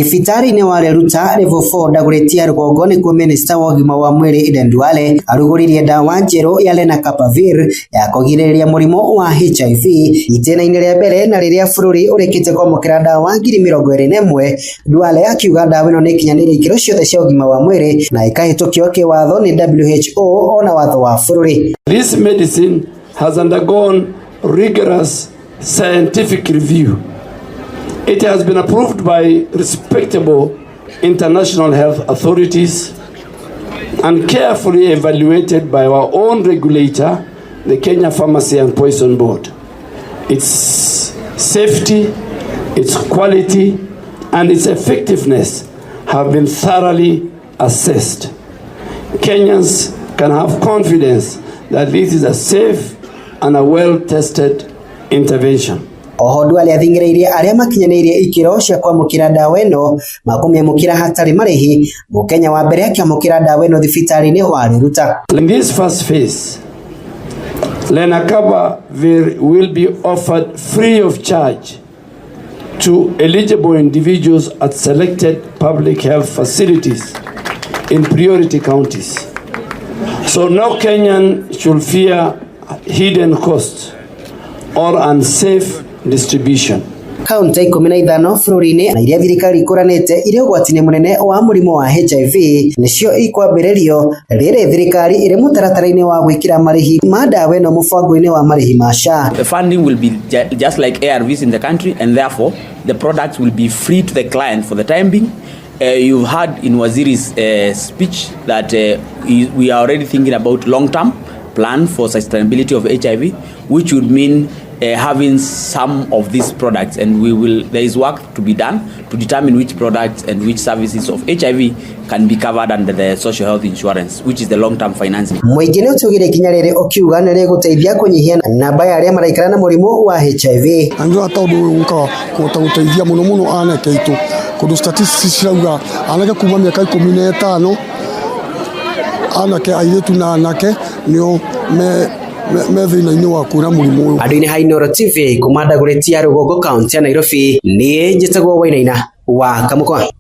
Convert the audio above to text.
Thibitari-inĩ wa Leruta level 4 Dagoretti rũgongo nĩkuo Minister wa ũgima wa mwĩrĩ Aden Duale arugũririe ndawa njerũ ya Lenacapavir ya kũgirĩrĩria mũrimũ wa HIV itĩna-inĩ rĩa mbere na rĩrĩa bũrũri ũrĩkĩte kwamũkĩra ndawa 21,000. Duale akiuga ndawa ĩno nĩ ikinyanĩire ikĩro ciothe cia ũgima wa mwĩrĩ na ĩkahĩtũkio kĩwatho nĩ WHO ona watho wa bũrũri. This medicine has undergone rigorous scientific review. It has been approved by respectable international health authorities and carefully evaluated by our own regulator, the Kenya Pharmacy and Poison Board. Its safety, its quality, and its effectiveness have been thoroughly assessed. Kenyans can have confidence that this is a safe and a well-tested intervention. Oho Duale athing'ĩrĩirie arĩa makinyanĩirie ikĩro cia kwamũkĩra ndawa ĩno makũmĩamũkĩra hatarĩ marĩhi. Mũkenya wa mbere akĩamũkĩra ndawa ĩno thibitari-inĩ wa Leruta. In this first phase, Lenacapavir will be offered free of charge to eligible individuals at selected public health facilities in priority counties. So no Kenyan should fear hidden costs or unsafe distribution. Kaunti 15 bũrũri-inĩ na iria thirikari ĩkũranĩte irĩ ũgwati-inĩ mũnene wa mũrimũ wa HIV nĩcio ikwambĩrĩrio rĩrĩ thirikari ĩrĩ mũtaratara-inĩ wa gwĩkĩra marĩhi ma ndawa ĩno mũbango-inĩ wa marĩhi ma SHA. The funding will be just like ARVs in the country, and therefore the products will be free to the client for the time being. You've heard in Waziri's speech that we are already thinking about long-term plan for sustainability of HIV, which would mean having some of these products, and there is work to be done to determine which products and which services of HIV can be covered under the social health insurance, which is the long-term financing. Mũingĩ nĩ ũtugire ikinya rĩrĩ ũkiuga nĩ rĩgũteithia kũnyihia namba ya arĩa maraikara na mũrimũ wa HIV. Angĩra tondũ ũyũ ũkaga gũteithia mũno anake aitũ kũndũ statistics cirauga anake kuma mĩaka 15 anake airĩtu na anake nĩo me thĩna-inĩ wa kũra mũrimũ ũyũ. Andũ-inĩ ha Inooro TV kuma Dagoretti ya rũgongo kaunti ya Nairobi, niĩ njĩtagwo Wainaina wa Kamũkwa.